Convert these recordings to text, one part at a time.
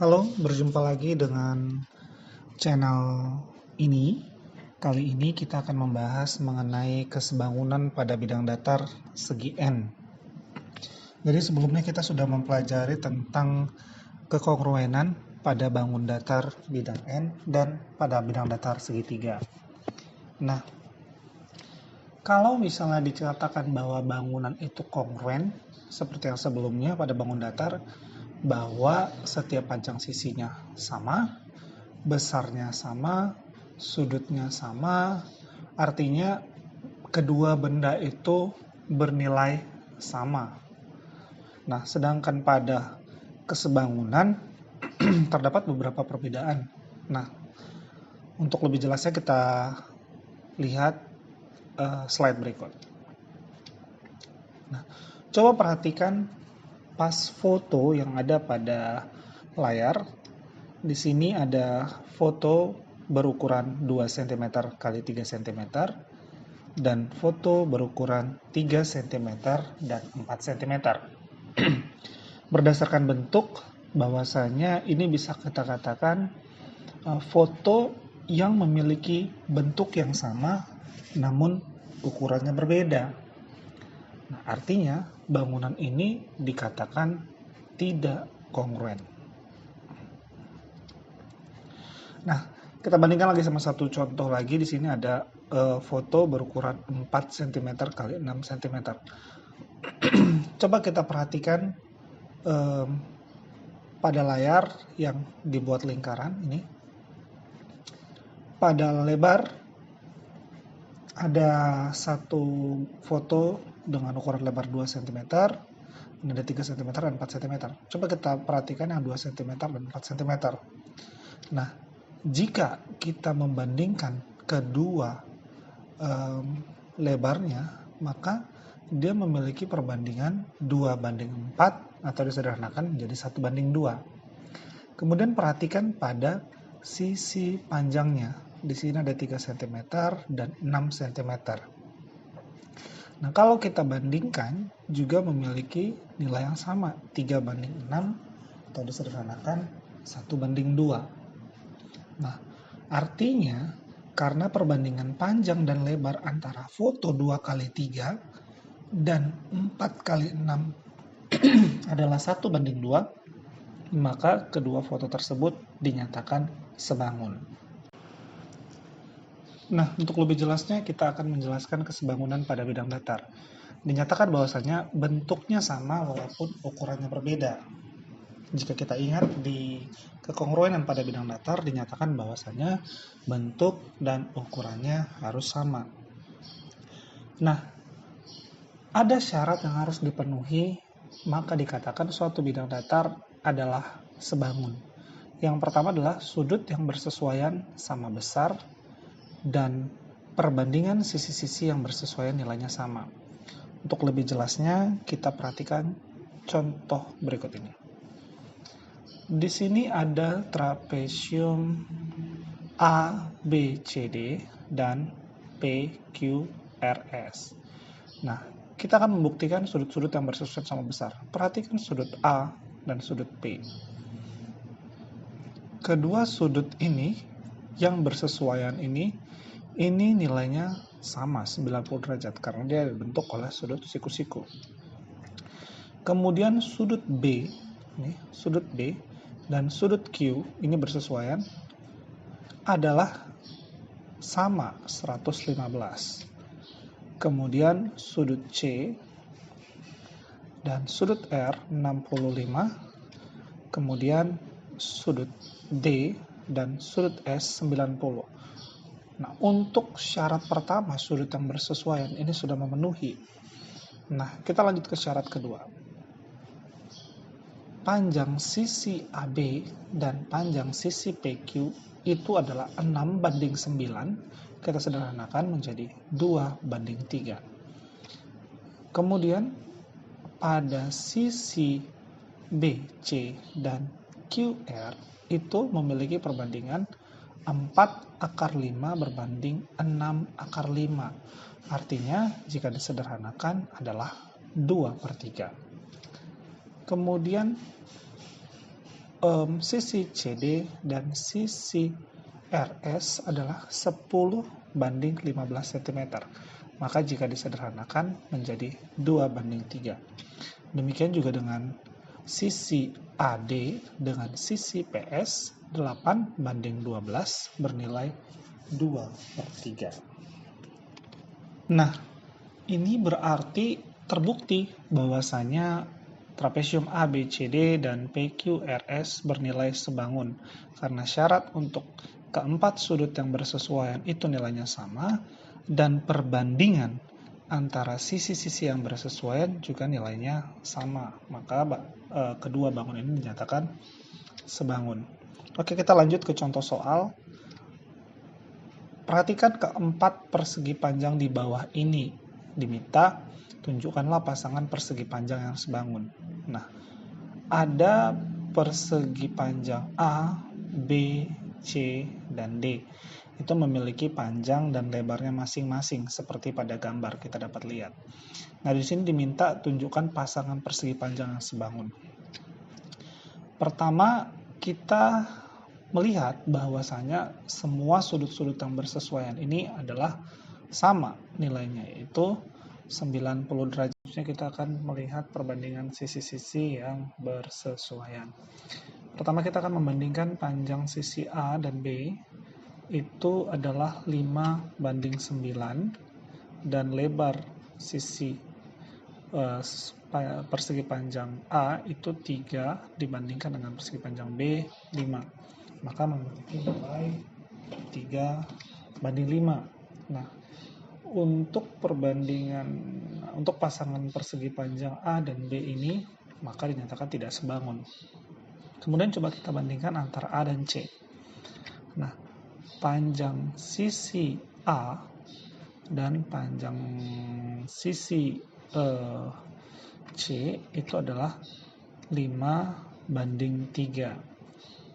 Halo, berjumpa lagi dengan channel ini. Kali ini kita akan membahas mengenai kesebangunan pada bidang datar segi N. Jadi sebelumnya kita sudah mempelajari tentang kekongruenan pada bangun datar bidang N dan pada bidang datar segitiga. Nah, kalau misalnya dikatakan bahwa bangunan itu kongruen, seperti yang sebelumnya pada bangun datar, bahwa setiap panjang sisinya sama, besarnya sama, sudutnya sama, artinya kedua benda itu bernilai sama. Nah, sedangkan pada kesebangunan terdapat beberapa perbedaan. Nah, untuk lebih jelasnya kita lihat slide berikut. Nah, coba perhatikan pas foto yang ada pada layar. Di sini ada foto berukuran 2 cm x 3 cm dan foto berukuran 3 cm dan 4 cm. Berdasarkan bentuk, bahwasanya ini bisa kita katakan foto yang memiliki bentuk yang sama namun ukurannya berbeda. Nah, artinya bangunan ini dikatakan tidak kongruen. Nah, kita bandingkan lagi sama satu contoh lagi. Di sini ada foto berukuran 4 cm x 6 cm. Coba kita perhatikan pada layar yang dibuat lingkaran ini. Pada lebar ada satu foto dengan ukuran lebar 2 cm, ada 3 cm dan 4 cm. Coba kita perhatikan yang 2 cm dan 4 cm. Nah, jika kita membandingkan kedua lebarnya, maka dia memiliki perbandingan 2:4 atau disederhanakan menjadi 1:2. Kemudian perhatikan pada sisi panjangnya. Di sini ada 3 cm dan 6 cm. Nah, kalau kita bandingkan juga memiliki nilai yang sama, 3:6 atau disederhanakan 1:2. Nah, artinya karena perbandingan panjang dan lebar antara foto 2x3 dan 4x6 adalah 1:2, maka kedua foto tersebut dinyatakan sebangun. Nah, untuk lebih jelasnya kita akan menjelaskan kesebangunan pada bidang datar. Dinyatakan bahwasanya bentuknya sama walaupun ukurannya berbeda. Jika kita ingat di kekongruenan pada bidang datar dinyatakan bahwasanya bentuk dan ukurannya harus sama. Nah, ada syarat yang harus dipenuhi maka dikatakan suatu bidang datar adalah sebangun. Yang pertama adalah sudut yang bersesuaian sama besar dan perbandingan sisi-sisi yang bersesuaian nilainya sama. Untuk lebih jelasnya kita perhatikan contoh berikut ini. Di sini ada trapesium ABCD dan PQRS. Nah, kita akan membuktikan sudut-sudut yang bersesuaian sama besar. Perhatikan sudut A dan sudut P. Kedua sudut ini yang bersesuaian ini nilainya sama 90 derajat karena dia dibentuk oleh sudut siku-siku. Kemudian sudut B dan sudut Q ini bersesuaian adalah sama 115. Kemudian sudut C dan sudut R 65. Kemudian sudut D dan sudut S 90. Nah, untuk syarat pertama sudut yang bersesuaian ini sudah memenuhi. Nah, kita lanjut ke syarat kedua. Panjang sisi AB dan panjang sisi PQ itu adalah 6:9. Kita sederhanakan menjadi 2:3. Kemudian pada sisi BC dan QR itu memiliki perbandingan 4/5 berbanding 6/5. Artinya jika disederhanakan adalah 2/3. Kemudian sisi CD dan sisi RS adalah 10/15 cm. Maka jika disederhanakan menjadi 2/3. Demikian juga dengan sisi AD dengan sisi PS 8/12 bernilai 2/3. Nah, ini berarti terbukti bahwasanya trapesium ABCD dan PQRS bernilai sebangun karena syarat untuk keempat sudut yang bersesuaian itu nilainya sama dan perbandingan antara sisi-sisi yang bersesuaian juga nilainya sama. Maka kedua bangun ini dinyatakan sebangun. Oke, kita lanjut ke contoh soal. Perhatikan keempat persegi panjang di bawah ini. Diminta tunjukkanlah pasangan persegi panjang yang sebangun. Nah, ada persegi panjang A, B, C, dan D. Itu memiliki panjang dan lebarnya masing-masing seperti pada gambar kita dapat lihat. Nah, di sini diminta tunjukkan pasangan persegi panjang yang sebangun. Pertama, kita melihat bahwasanya semua sudut-sudut yang bersesuaian ini adalah sama nilainya, yaitu 90 derajat. Kita akan melihat perbandingan sisi-sisi yang bersesuaian. Pertama, kita akan membandingkan panjang sisi A dan B itu adalah 5/9 dan lebar sisi persegi panjang A itu 3 dibandingkan dengan persegi panjang B 5. Maka memiliki nilai 3/5. Nah, untuk pasangan persegi panjang A dan B ini maka dinyatakan tidak sebangun. Kemudian coba kita bandingkan antara A dan C. Nah, panjang sisi A dan panjang sisi C itu adalah 5/3.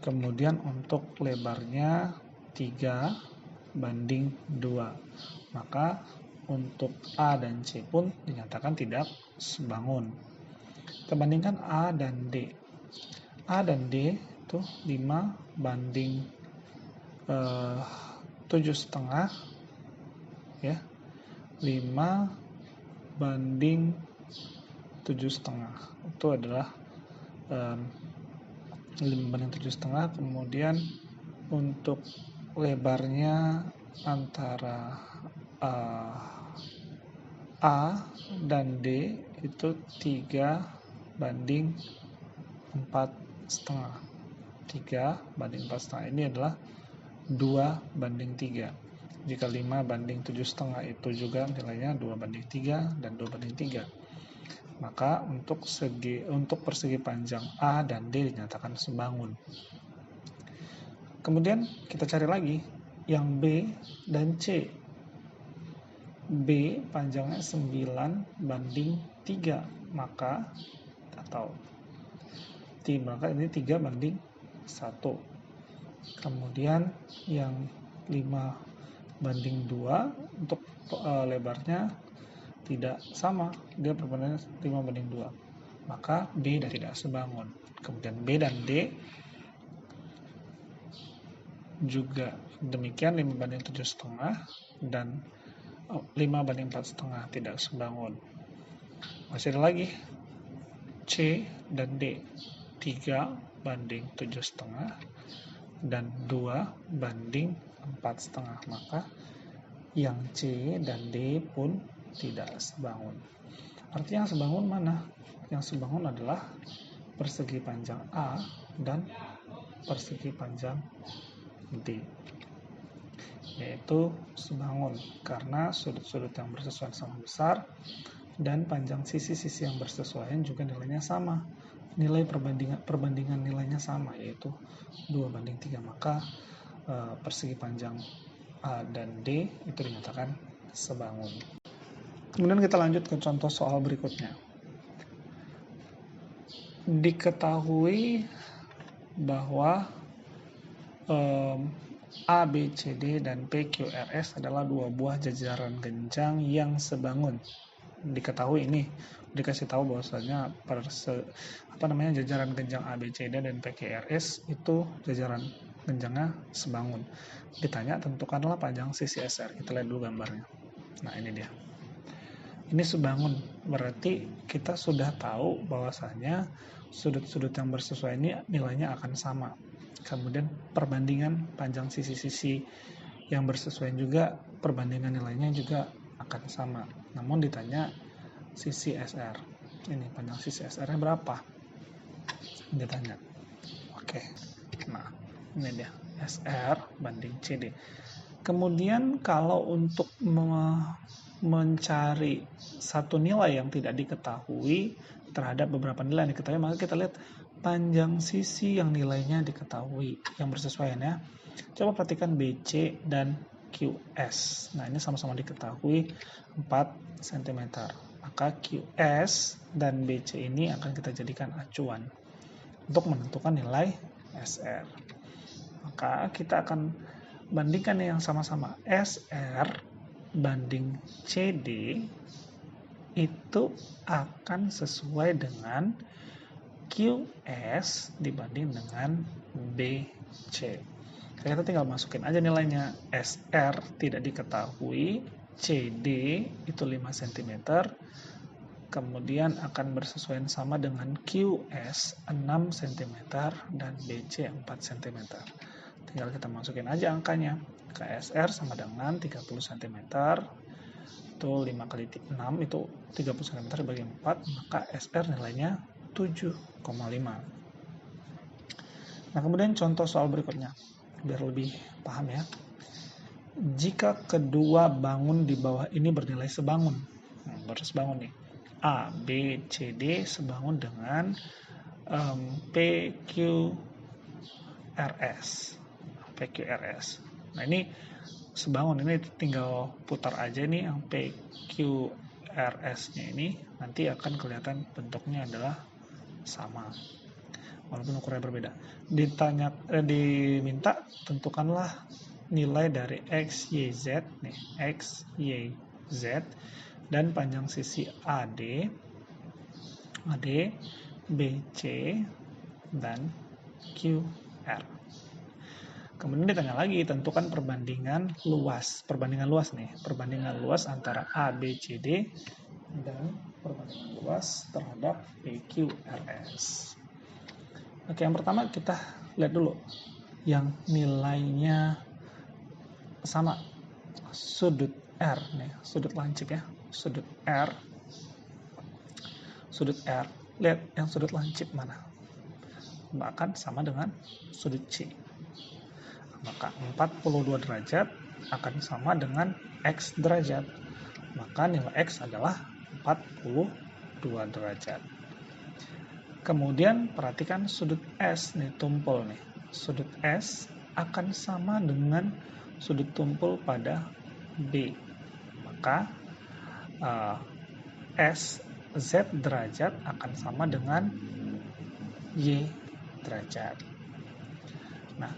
Kemudian untuk lebarnya 3/2. Maka untuk A dan C pun dinyatakan tidak sebangun. Kita bandingkan A dan D. A dan D itu 5/7,5 ya. 5/7,5 itu adalah 5/7,5. Kemudian untuk lebarnya antara A dan D itu 3/4,5. 3/4,5 ini adalah 2/3. Jika 5/7,5 itu juga nilainya 2/3 dan 2/3. Maka untuk persegi panjang A dan D dinyatakan sebangun. Kemudian kita cari lagi yang B dan C. B panjangnya 9/3, maka ini 3/1. Kemudian yang 5/2 untuk lebarnya tidak sama, dia perbandingannya 5/2. Maka B tidak sebangun. Kemudian B dan D juga demikian 5/7,5 dan 5/4,5 tidak sebangun. Masih ada lagi C dan D 3/7,5 dan 2/4,5. Maka yang C dan D pun tidak sebangun. Artinya yang sebangun mana? Yang sebangun adalah persegi panjang A dan persegi panjang D, yaitu sebangun karena sudut-sudut yang bersesuaian sama besar dan panjang sisi-sisi yang bersesuaian juga nilainya sama. Nilai perbandingan nilainya sama, yaitu 2/3. Maka persegi panjang A dan D itu dinyatakan sebangun. Kemudian kita lanjut ke contoh soal berikutnya. Diketahui bahwa A, B, C, D, dan P, Q, R, S adalah dua buah jajaran genjang yang sebangun. diketahui ini, dikasih tahu bahwasanya jajaran genjang ABCD dan PQRS itu jajaran genjangnya sebangun. Ditanya tentukanlah panjang sisi SR. Kita lihat dulu gambarnya. Nah, ini dia. Ini sebangun, berarti kita sudah tahu bahwasanya sudut-sudut yang bersesuaian ini nilainya akan sama. Kemudian perbandingan panjang sisi-sisi yang bersesuaian juga, perbandingan nilainya juga akan sama. Namun ditanya sisi SR. Ini panjang sisi SR-nya berapa? Ditanya. Oke. Nah, ini dia SR banding CD. Kemudian kalau untuk mencari satu nilai yang tidak diketahui terhadap beberapa nilai yang diketahui, maka kita lihat panjang sisi yang nilainya diketahui yang bersesuaian ya. Coba perhatikan BC dan QS. Nah, ini sama-sama diketahui 4 cm. Maka QS dan BC ini akan kita jadikan acuan untuk menentukan nilai SR. Maka kita akan bandingkan yang sama-sama. SR banding CD itu akan sesuai dengan QS dibanding dengan BC. Kita tinggal masukin aja nilainya. SR tidak diketahui, CD itu 5 cm, kemudian akan bersesuaian sama dengan QS 6 cm dan BC 4 cm. Tinggal kita masukin aja angkanya. KSR sama dengan 30 cm, itu 5 kali 6 itu 30 cm bagi 4, maka SR nilainya 7,5. Nah, kemudian contoh soal berikutnya, biar lebih paham ya. Jika kedua bangun di bawah ini bernilai sebangun, bersebangun nih, A, B, C, D sebangun dengan PQRS. Nah, ini sebangun, ini tinggal putar aja nih yang PQRS-nya ini, nanti akan kelihatan bentuknya adalah sama walaupun ukurannya berbeda. Diminta tentukanlah nilai dari X, Y, Z nih, X, Y, Z dan panjang sisi AD, BC dan QR. Kemudian ditanya lagi, tentukan perbandingan luas antara ABCD dan perbandingan luas terhadap PQRS. Oke, yang pertama kita lihat dulu yang nilainya sama, sudut R nih, sudut lancip ya, sudut R. Lihat yang sudut lancip mana? Bahkan sama dengan sudut C. Maka 42 derajat akan sama dengan X derajat. Maka nilai X adalah 42 derajat. Kemudian perhatikan sudut S nih, tumpul nih. Sudut S akan sama dengan sudut tumpul pada B. Maka Z derajat akan sama dengan Y derajat. Nah,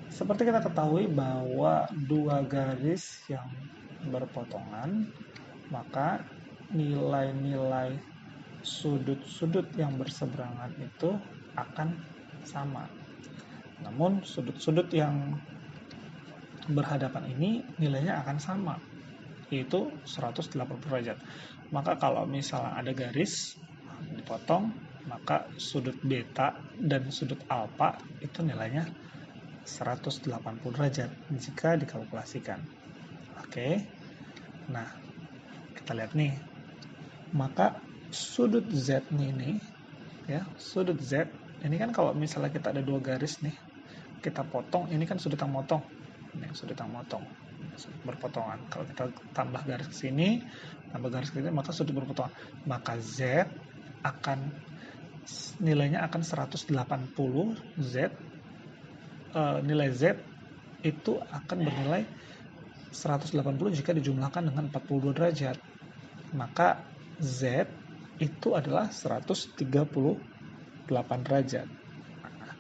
seperti kita ketahui bahwa dua garis yang berpotongan, maka nilai-nilai sudut-sudut yang berseberangan itu akan sama. Namun sudut-sudut yang berhadapan ini nilainya akan sama, yaitu 180 derajat. Maka kalau misalnya ada garis dipotong, maka sudut beta dan sudut alfa itu nilainya 180 derajat jika dikalkulasikan. Oke. Nah, kita lihat nih. Maka sudut Z ini ya, sudut Z ini kan kalau misalnya kita ada dua garis nih, kita potong, ini kan sudut yang motong. Ini sudut yang motong, berpotongan. Kalau kita tambah garis ke sini, tambah garis ke sini, maka sudut berpotongan. Maka Z akan nilainya akan 180 Z. Nilai Z itu akan bernilai 180 jika dijumlahkan dengan 42 derajat. Maka Z itu adalah 138 derajat. Nah,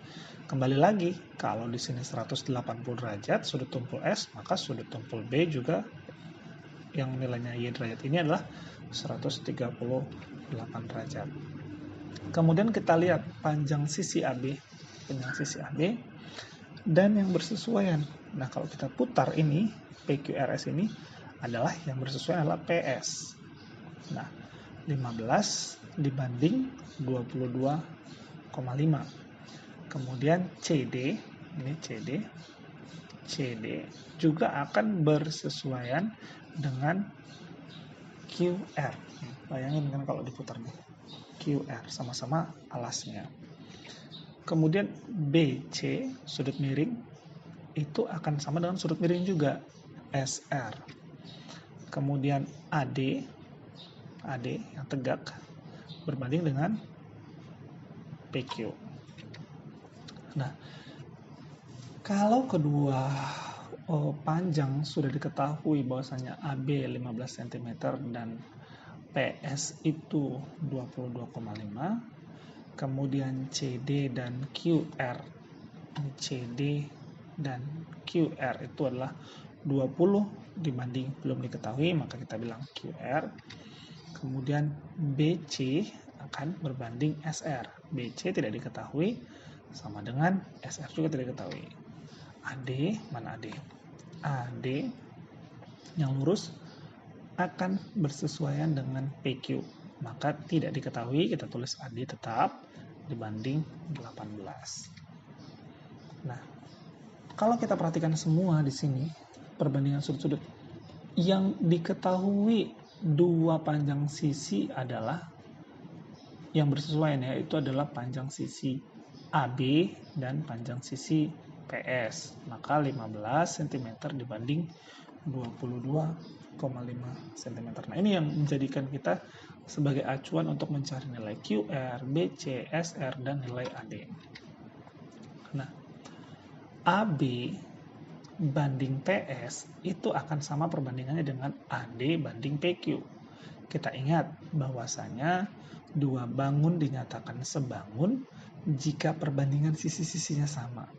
kembali lagi, kalau di sini 180 derajat sudut tumpul S, maka sudut tumpul B juga yang nilainya Y derajat ini adalah 138 derajat. Kemudian kita lihat panjang sisi AB, dan yang bersesuaian. Nah, kalau kita putar ini, PQRS ini adalah yang bersesuaian adalah PS. Nah, 15 dibanding 22,5. Kemudian CD, ini CD juga akan bersesuaian dengan QR. Bayangin kan kalau diputar nih, QR sama-sama alasnya. Kemudian BC, sudut miring, itu akan sama dengan sudut miring juga, SR. Kemudian AD yang tegak, berbanding dengan PQ. Nah, kalau kedua panjang sudah diketahui bahwasanya AB 15 cm dan PS itu 22,5, kemudian CD dan QR itu adalah 20 dibanding belum diketahui, maka kita bilang QR. Kemudian BC akan berbanding SR. BC tidak diketahui, sama dengan SR juga tidak diketahui. AD, mana AD? AD yang lurus akan bersesuaian dengan PQ. Maka tidak diketahui, kita tulis AD tetap dibanding 18. Nah, kalau kita perhatikan semua di sini, perbandingan sudut-sudut, yang diketahui dua panjang sisi adalah yang bersesuaian, yaitu adalah panjang sisi AB dan panjang sisi PS. Maka 15 cm dibanding 22,5 cm. Nah, ini yang menjadikan kita sebagai acuan untuk mencari nilai QR, BC, SR, dan nilai AD. Nah, AB banding PS itu akan sama perbandingannya dengan AD banding PQ. Kita ingat bahwasanya dua bangun dinyatakan sebangun jika perbandingan sisi-sisinya sama.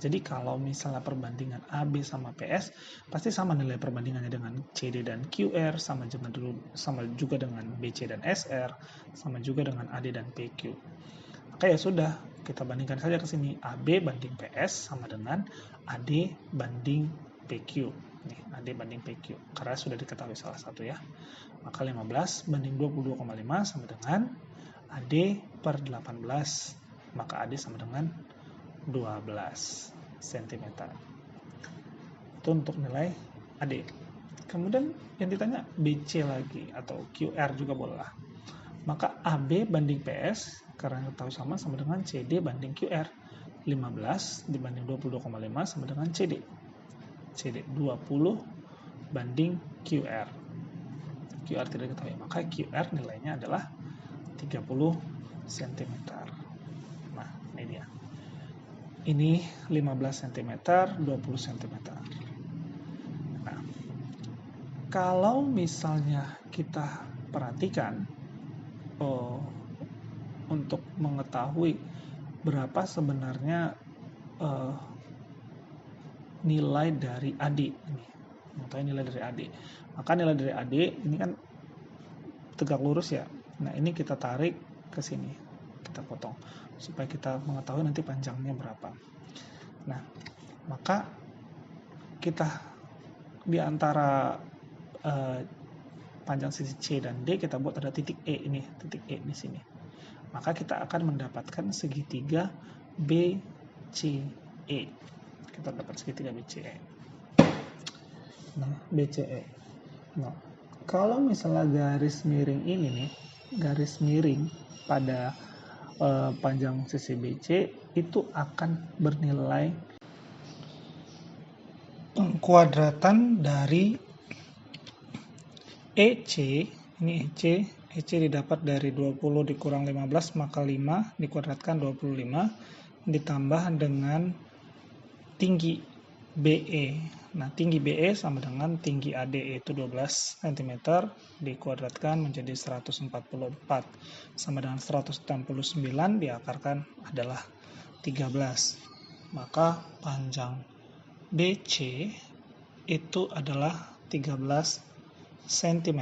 Jadi kalau misalnya perbandingan AB sama PS, pasti sama nilai perbandingannya dengan CD dan QR, sama juga dengan BC dan SR, sama juga dengan AD dan PQ. Maka ya sudah, kita bandingkan saja ke sini. AB banding PS sama dengan AD banding PQ. Nih, AD banding PQ. Karena sudah diketahui salah satu ya. Maka 15 banding 22,5 sama dengan AD per 18. Maka AD sama dengan 12 cm. Itu untuk nilai AD. Kemudian yang ditanya BC lagi atau QR juga boleh lah. Maka AB banding PS karena kita tahu sama dengan CD banding QR. 15 dibanding 22,5 sama dengan CD. CD 20 banding QR. QR tidak diketahui, maka QR nilainya adalah 30 cm. Nah, ini dia. Ini 15 cm, 20 cm. Nah, kalau misalnya kita perhatikan untuk mengetahui berapa sebenarnya nilai dari AD ini, mengetahui nilai dari AD. Maka nilai dari AD ini kan tegak lurus ya. Nah, ini kita tarik ke sini, kita potong supaya kita mengetahui nanti panjangnya berapa. Nah, maka kita di antara panjang sisi C dan D kita buat ada titik E ini, titik E di sini. Maka kita akan mendapatkan segitiga BCE. Kita dapat segitiga BCE. Nah, BCE. Nah, kalau misalnya garis miring ini nih, garis miring pada panjang sisi BC itu akan bernilai pengkuadratan dari EC. Ini EC didapat dari 20 dikurang 15, maka 5 dikuadratkan 25 ditambah dengan tinggi BE. Nah, tinggi BE sama dengan tinggi AD, yaitu 12 cm dikuadratkan menjadi 144 sama dengan 169 diakarkan adalah 13. Maka panjang BC itu adalah 13 cm.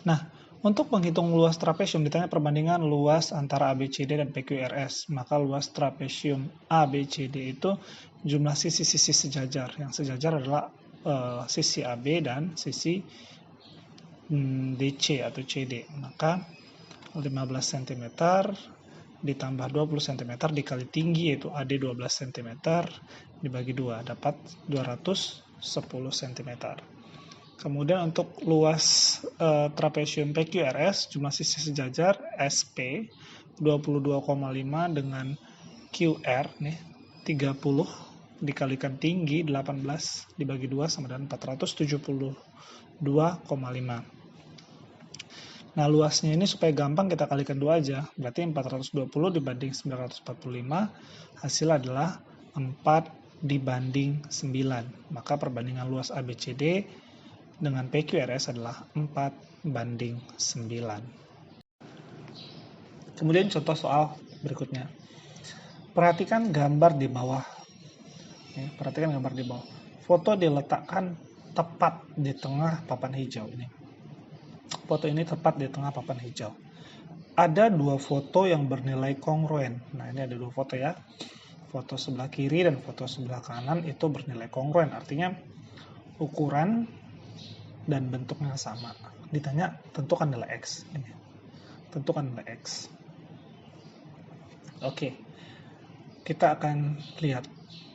Nah, untuk menghitung luas trapesium ditanya perbandingan luas antara ABCD dan PQRS. Maka luas trapesium ABCD itu jumlah sisi-sisi sejajar. Yang sejajar adalah sisi AB dan sisi DC atau CD. Maka 15 cm ditambah 20 cm dikali tinggi yaitu AD 12 cm dibagi 2 dapat 210 cm. Kemudian untuk luas trapesium PQRS jumlah sisi sejajar SP 22,5 dengan QR nih 30 dikalikan tinggi 18 dibagi 2 sama dengan 472,5. Nah, luasnya ini supaya gampang kita kalikan 2 aja. Berarti 420 dibanding 945 hasil adalah 4 dibanding 9. Maka perbandingan luas ABCD dengan PQRS adalah 4 banding 9. Kemudian contoh soal berikutnya. Perhatikan gambar di bawah. Perhatikan gambar di bawah. Foto diletakkan tepat di tengah papan hijau ini. Foto ini tepat di tengah papan hijau. Ada 2 foto yang bernilai kongruen. Nah, ini ada 2 foto ya. Foto sebelah kiri dan foto sebelah kanan itu bernilai kongruen. Artinya ukuran dan bentuknya sama. Ditanya tentukan nilai X. Ini. Tentukan nilai X. Oke. Kita akan lihat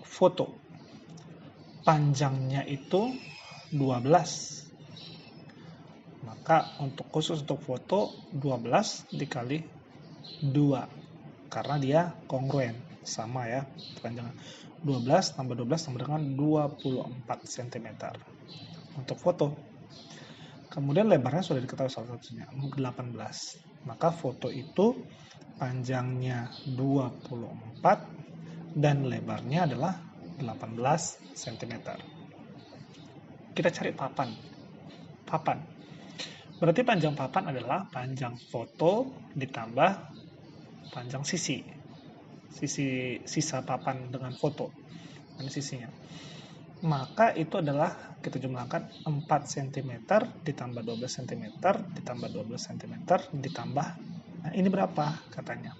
foto. Panjangnya itu 12. Maka khusus untuk foto 12 dikali 2 karena dia kongruen sama ya panjangnya 12 tambah 12 sama dengan 24 cm untuk foto. Kemudian lebarnya sudah diketahui salah satunya 18. Maka foto itu panjangnya 24 dan lebarnya adalah 18 cm. Kita cari papan. Berarti panjang papan adalah panjang foto ditambah panjang sisa papan dengan foto. Ini sisinya. Maka itu adalah kita jumlahkan 4 cm ditambah 12 cm ditambah 12 cm ditambah. Nah, ini berapa katanya?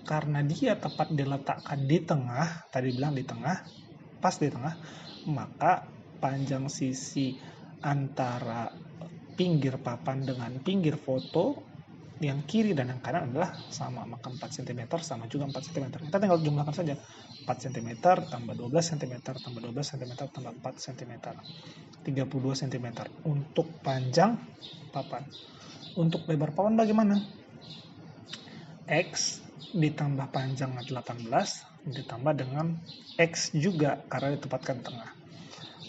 Karena dia tepat diletakkan di tengah, tadi bilang di tengah, pas di tengah, maka panjang sisi antara pinggir papan dengan pinggir foto yang kiri dan yang kanan adalah sama, maka 4 cm sama juga 4 cm. Kita tinggal jumlahkan saja 4 cm tambah 12 cm tambah 12 cm tambah 4 cm 32 cm untuk panjang papan. Untuk lebar papan bagaimana? X ditambah panjangnya 18 ditambah dengan X juga karena ditempatkan tengah.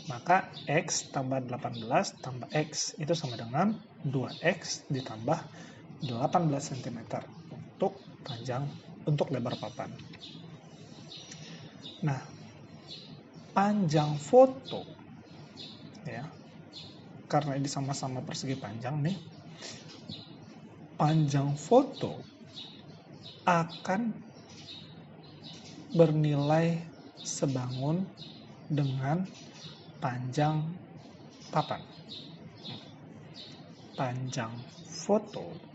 Maka X tambah 18 tambah X itu sama dengan 2X ditambah 18 cm untuk lebar papan. Nah, panjang foto ya. Karena ini sama-sama persegi panjang nih. Panjang foto akan bernilai sebangun dengan panjang papan. Panjang foto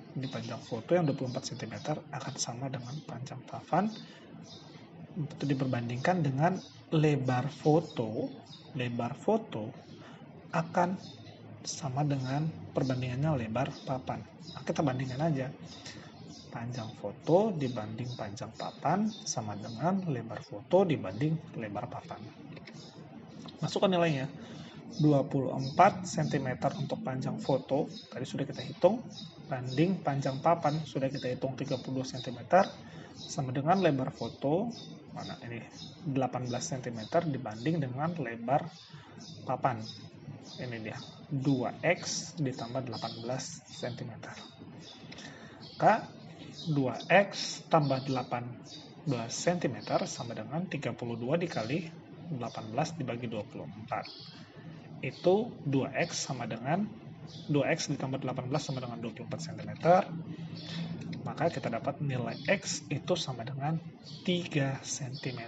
yang 24 cm akan sama dengan panjang papan. Itu diperbandingkan dengan lebar foto. Lebar foto akan sama dengan perbandingannya lebar papan. Nah, kita bandingkan aja. Panjang foto dibanding panjang papan sama dengan lebar foto dibanding lebar papan. Masukkan nilainya. 24 cm untuk panjang foto, tadi sudah kita hitung, banding panjang papan, sudah kita hitung 32 cm, sama dengan lebar foto, mana ini, 18 cm dibanding dengan lebar papan. Ini dia, 2X ditambah 18 cm. Maka 2X tambah 18 cm sama dengan 32 dikali 18 dibagi 24. Itu 2X sama dengan 2X ditambah 18 sama dengan 24 cm. Maka kita dapat nilai X itu sama dengan 3 cm.